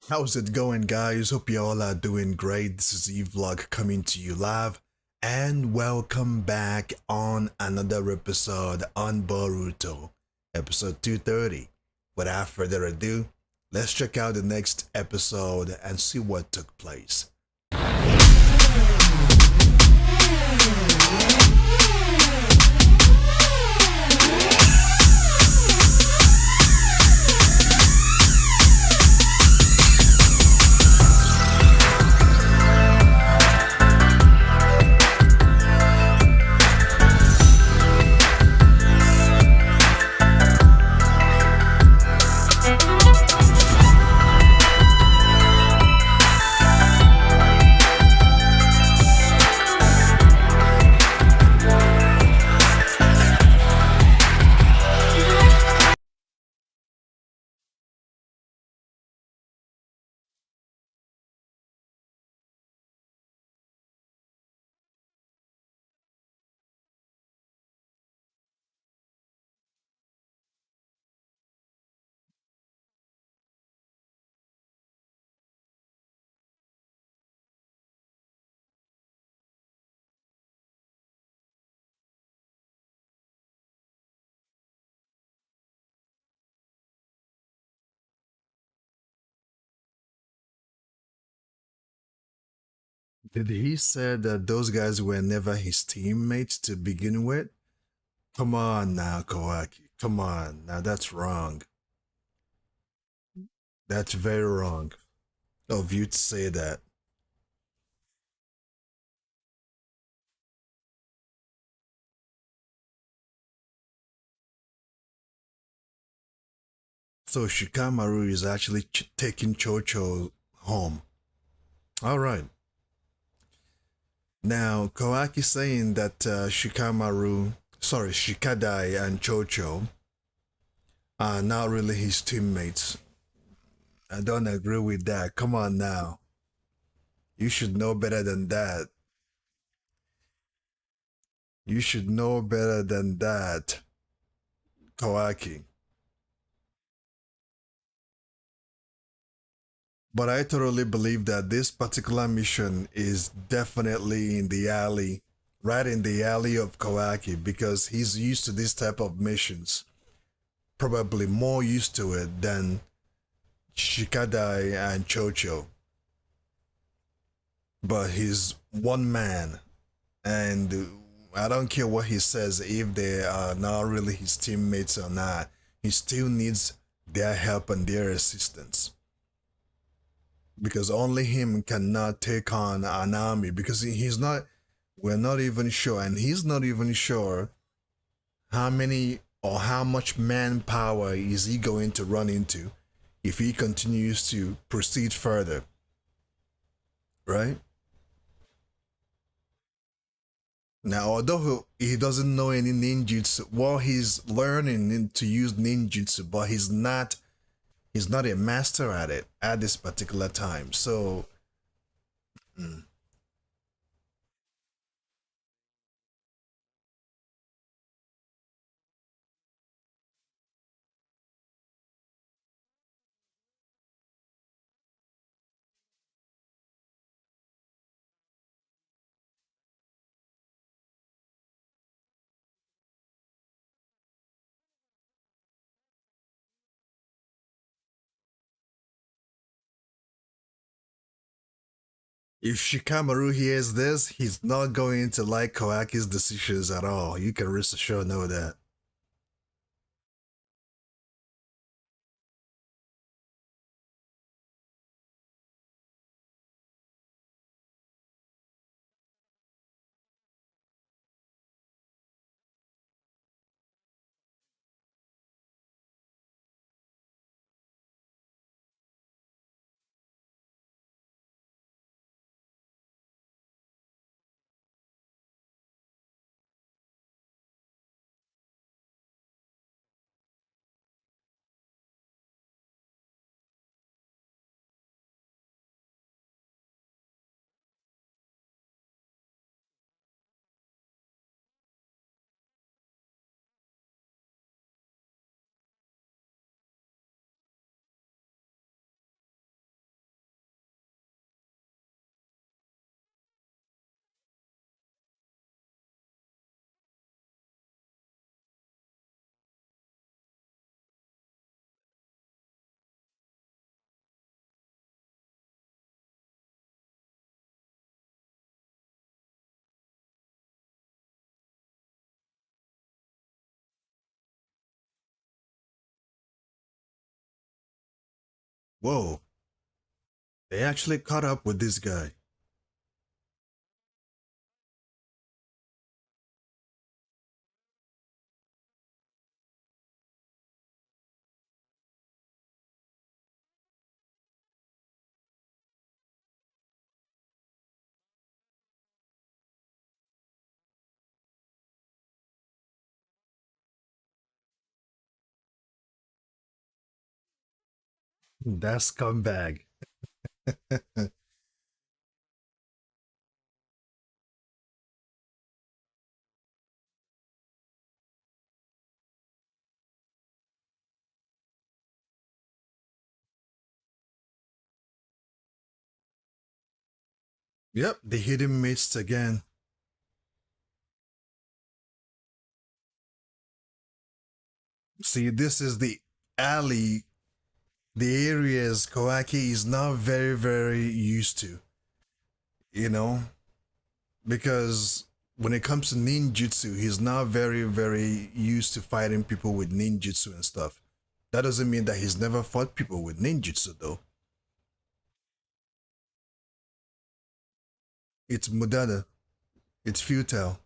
How's it going, guys? Hope you all are doing great. This is Vlog coming to you live, and welcome back on another episode on Boruto, episode 230. Without further ado, let's check out the next episode and see what took place. Did he say that those guys were never his teammates to begin with? Come on now, Kawaki. Come on. Now that's wrong. That's very wrong of you to say that. So Shikamaru is actually taking Chocho home. All right. Now, Kawaki saying that Shikadai and Chocho are not really his teammates. I don't agree with that. Come on now. You should know better than that. You should know better than that, Kawaki. But I totally believe that this particular mission is definitely in the alley, right in the alley of Kawaki, because he's used to this type of missions. Probably more used to it than Shikadai and Chocho. But he's one man, and I don't care what he says if they are not really his teammates or not. He still needs their help and their assistance because only him cannot take on an army because he's not. We're not even sure, and he's not even sure how many or how much manpower is he going to run into if he continues to proceed further, right? Now, although he doesn't know any ninjutsu, well, he's learning to use ninjutsu, but he's not a master at it at this particular time. So, mm, if Shikamaru hears this, he's not going to like Kawaki's decisions at all. You can rest assured know that. Whoa, they actually caught up with this guy. That scumbag. Yep, the hidden mist again. See, this is the alley, the areas Kawaki is not very, very used to, you know? Because when it comes to ninjutsu, he's not very, very used to fighting people with ninjutsu and stuff. That doesn't mean that he's never fought people with ninjutsu, though. It's mudada, it's futile.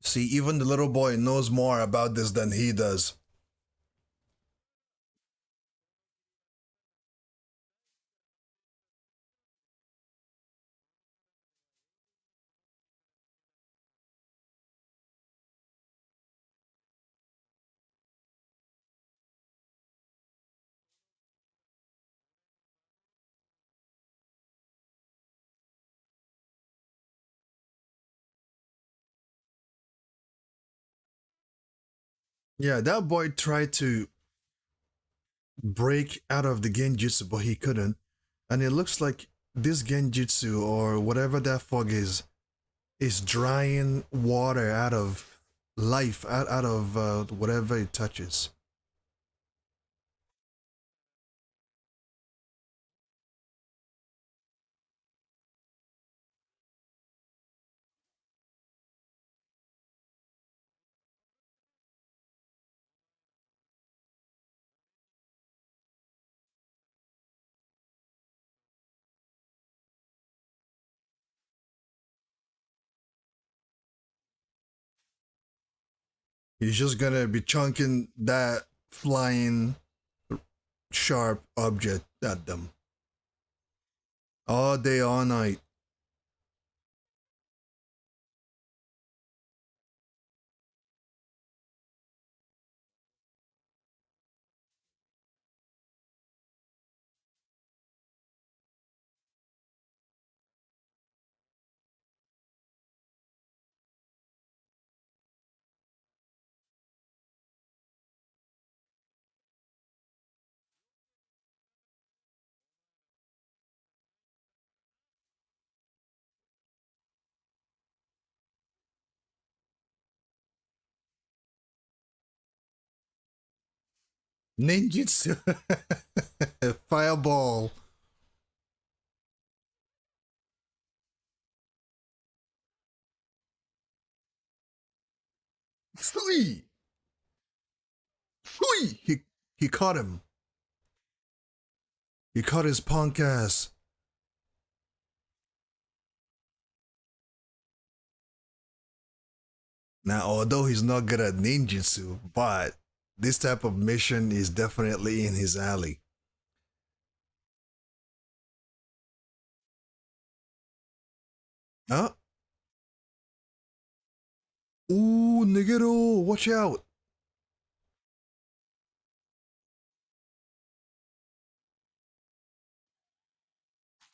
See, even the little boy knows more about this than he does. Yeah, that boy tried to break out of the genjutsu, but he couldn't. And it looks like this genjutsu or whatever that fog is drying water out of life, out of whatever it touches. He's just gonna be chunking that flying sharp object at them all day, all night. Ninjutsu, fireball. Sui, sui. He caught him. He caught his punk ass. Now, although he's not good at ninjutsu, but this type of mission is definitely in his alley. Huh? Ooh, Nigero, watch out.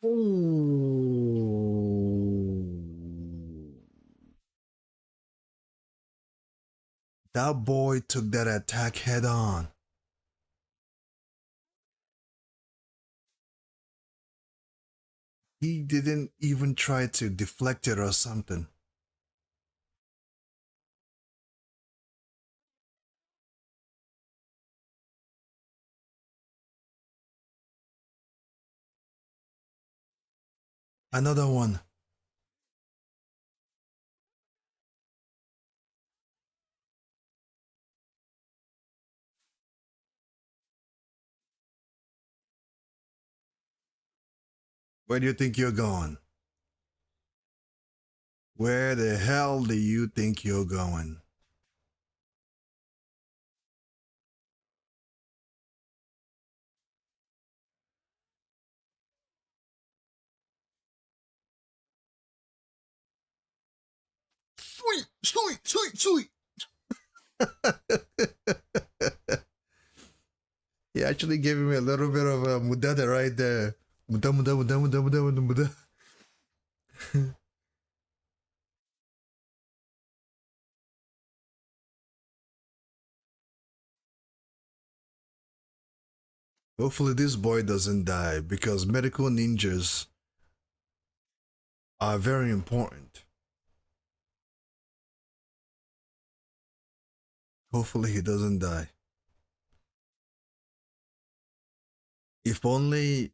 Ooh. That boy took that attack head on. He didn't even try to deflect it or something. Another one. Where do you think you're going? Where the hell do you think you're going? Sweet, sweet, sweet, sweet. He actually gave me a little bit of a mudada right there. Muda, muda, muda, muda, muda, muda, muda. Hopefully, this boy doesn't die because medical ninjas are very important. Hopefully, he doesn't die. If only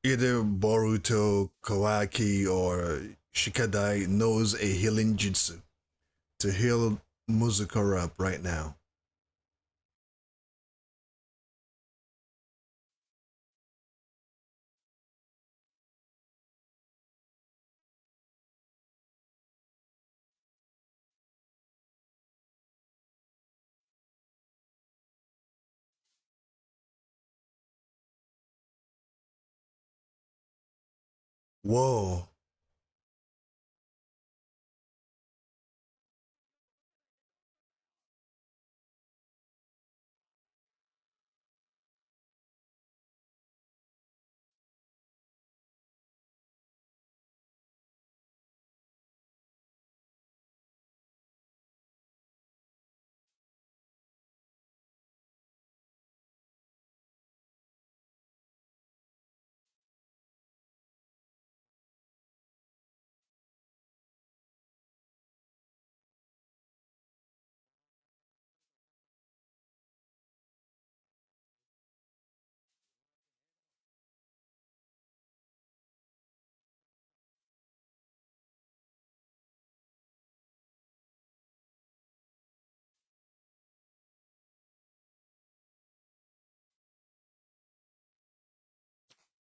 either Boruto, Kawaki, or Shikadai knows a healing jutsu to heal Muzukura up right now. Whoa.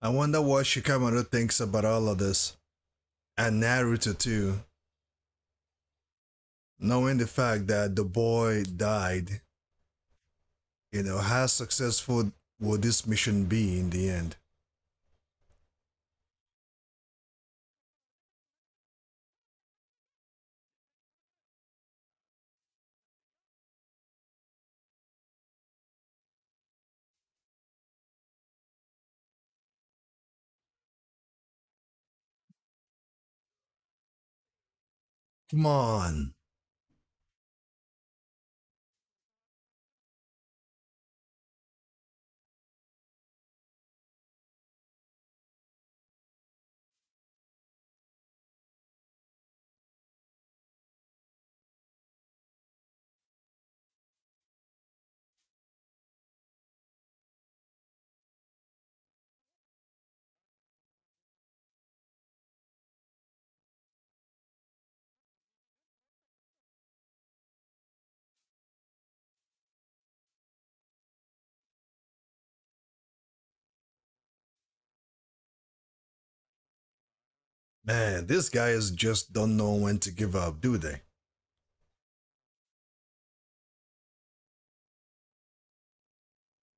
I wonder what Shikamaru thinks about all of this. And Naruto too. Knowing the fact that the boy died, how successful will this mission be in the end? Come on. Man, these guys just don't know when to give up, do they?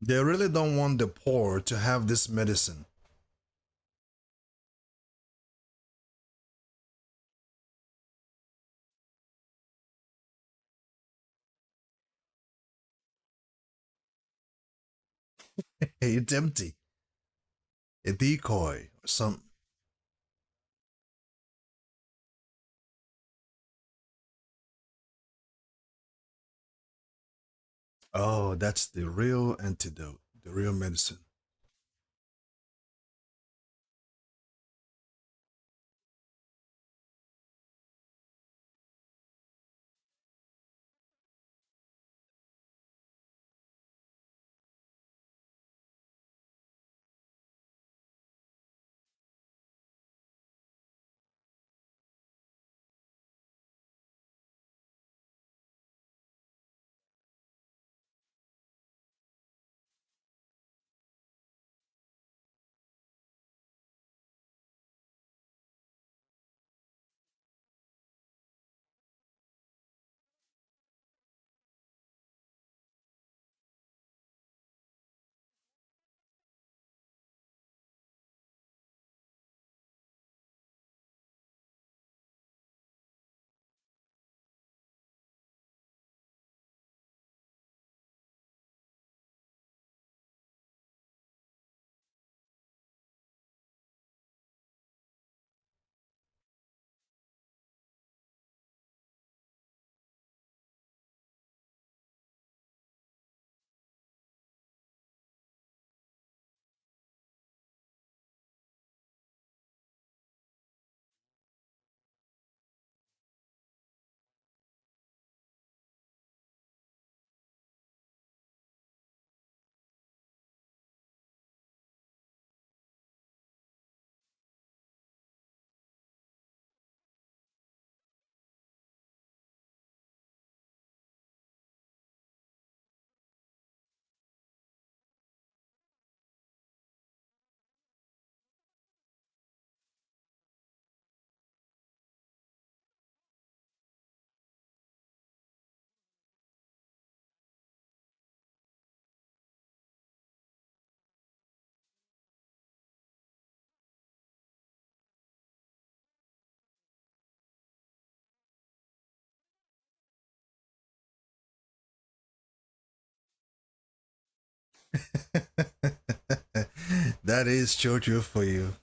They really don't want the poor to have this medicine. Hey, it's empty. A decoy or something. Oh, that's the real antidote, the real medicine. That is Jojo for you.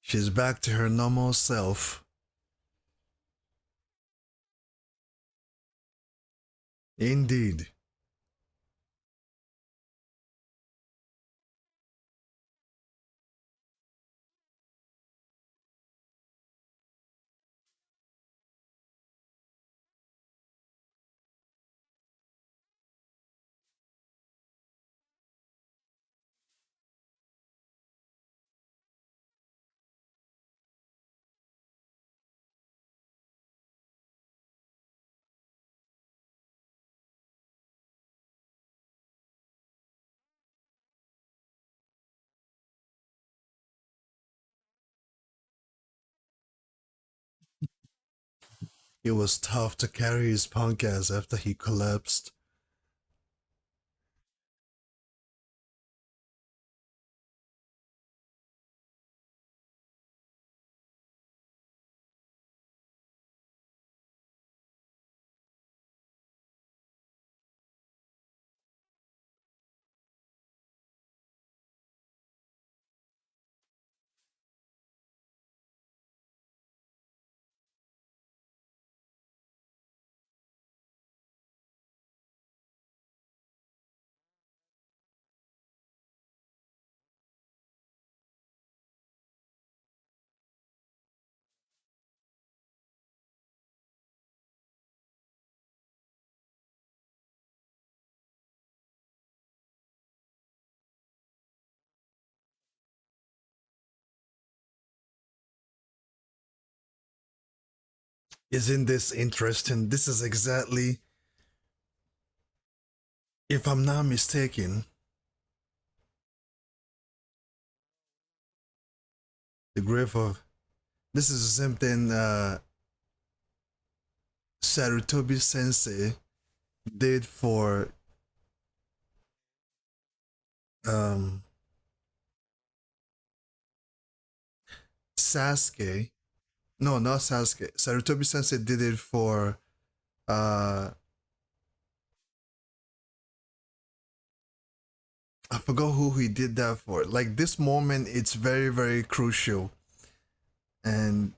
She's back to her normal self. Indeed. It was tough to carry his punk ass after he collapsed. Isn't this interesting? This is exactly, if I'm not mistaken, the grave of. This is something Sarutobi Sensei did for um, Sasuke. No, not Sasuke. Sarutobi Sensei did it for uh, I forgot who he did that for. Like this moment, it's very very crucial, and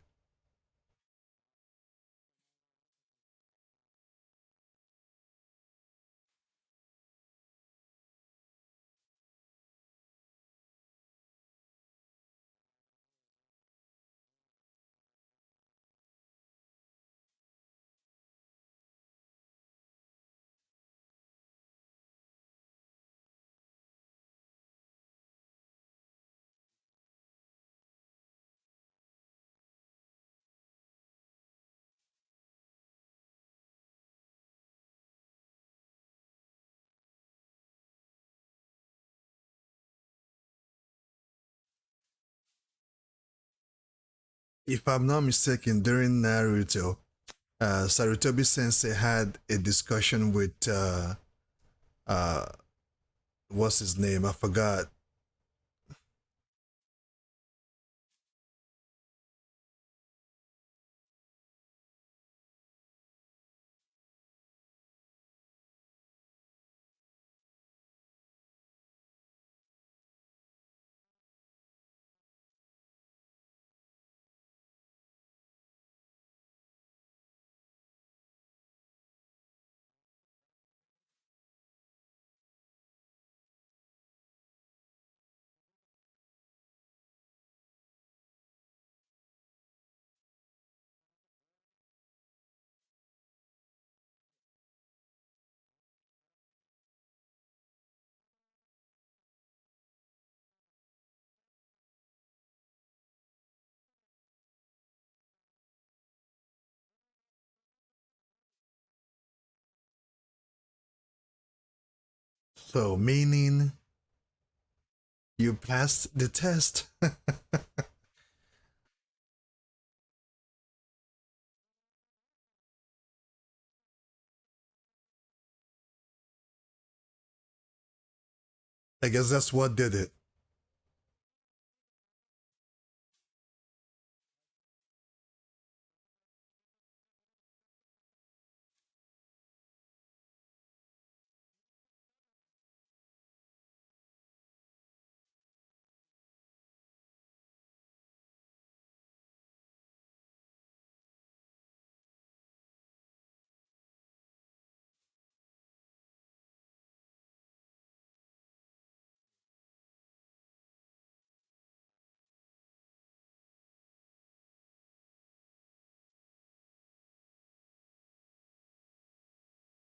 if I'm not mistaken, during Naruto, Sarutobi Sensei had a discussion with uh, what's his name? I forgot. So meaning you passed the test. I guess that's what did it.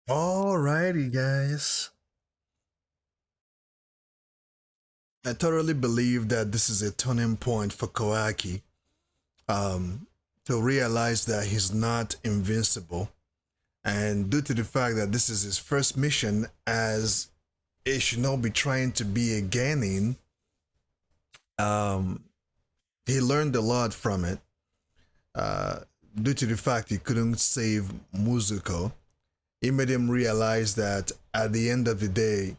Alrighty, guys. I totally believe that this is a turning point for Kawaki, um, to realize that he's not invincible. And due to the fact that this is his first mission as a shinobi trying to be a genin, um, he learned a lot from it. Uh, Due to the fact he couldn't save Muzuko, it made him realize that at the end of the day,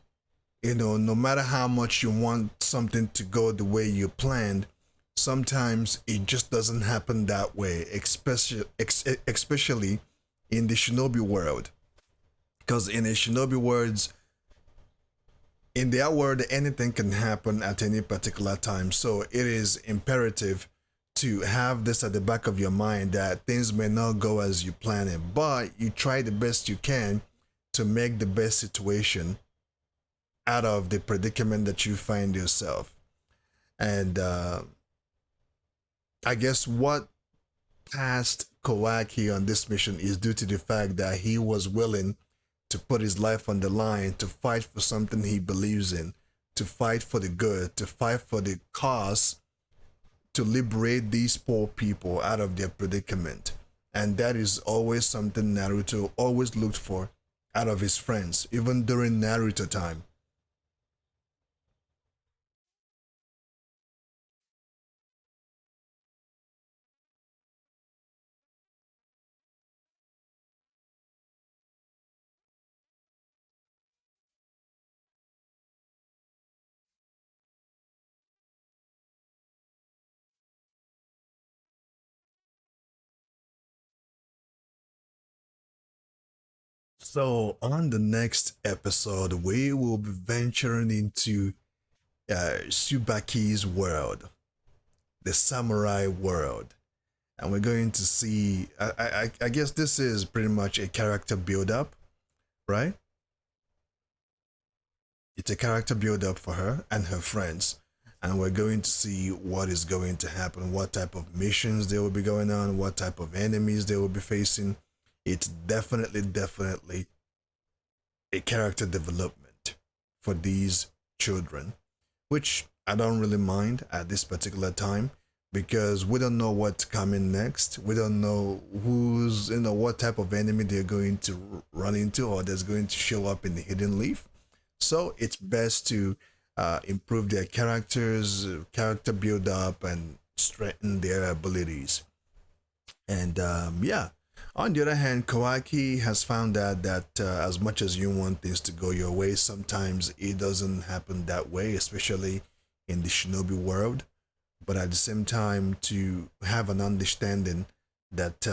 no matter how much you want something to go the way you planned, sometimes it just doesn't happen that way, especially in the shinobi world. Because in a shinobi world, in their world, anything can happen at any particular time. So it is imperative to have this at the back of your mind that things may not go as you plan it, but you try the best you can to make the best situation out of the predicament that you find yourself. And I guess what passed Kawaki on this mission is due to the fact that he was willing to put his life on the line to fight for something he believes in, to fight for the good, to fight for the cause, to liberate these poor people out of their predicament. And that is always something Naruto always looked for out of his friends, even during Naruto time. So, on the next episode, we will be venturing into Subaki's world, the samurai world. And we're going to see, I guess this is pretty much a character build up, right? It's a character build up for her and her friends. And we're going to see what is going to happen, what type of missions they will be going on, what type of enemies they will be facing. It's definitely a character development for these children, which I don't really mind at this particular time because we don't know what's coming next. We don't know what type of enemy they're going to run into or that's going to show up in the hidden leaf. So it's best to improve their characters, character build up, and strengthen their abilities. And yeah, on the other hand, Kawaki has found out that as much as you want things to go your way, sometimes it doesn't happen that way, especially in the shinobi world. But at the same time, to have an understanding that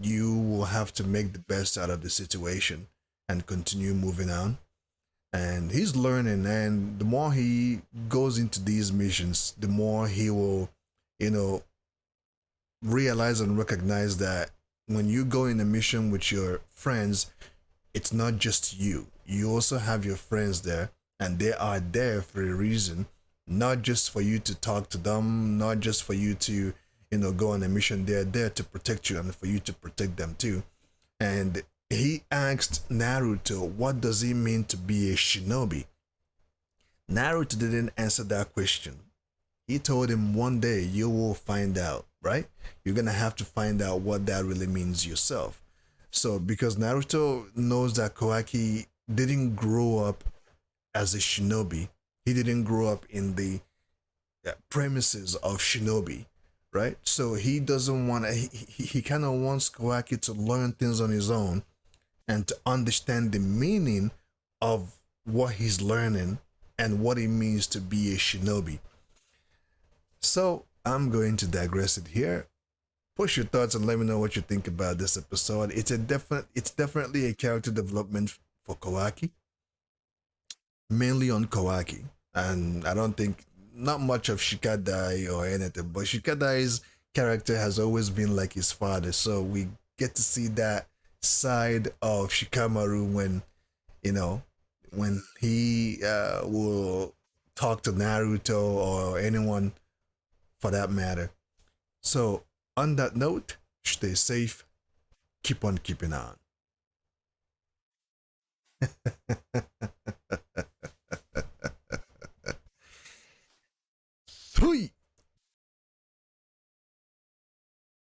you will have to make the best out of the situation and continue moving on. And he's learning, and the more he goes into these missions, the more he will, you know, realize and recognize that when you go in a mission with your friends, it's not just you. You also have your friends there, and they are there for a reason, not just for you to talk to them, not just for you to, go on a mission. They're there to protect you and for you to protect them too. And he asked Naruto, what does it mean to be a shinobi? Naruto didn't answer that question. He told him one day you will find out, right? You're gonna have to find out what that really means yourself. So because Naruto knows that Kawaki didn't grow up as a shinobi, he didn't grow up in the premises of shinobi, right? So he doesn't want to. He kind of wants Kawaki to learn things on his own and to understand the meaning of what he's learning and what it means to be a shinobi. So I'm going to digress it here. Push your thoughts and let me know what you think about this episode. It's definitely a character development for Kawaki, mainly on Kawaki. And I don't think not much of Shikadai or anything, but Shikadai's character has always been like his father. So we get to see that side of Shikamaru you know, when he will talk to Naruto or anyone for that matter. So, on that note, stay safe, keep on keeping on.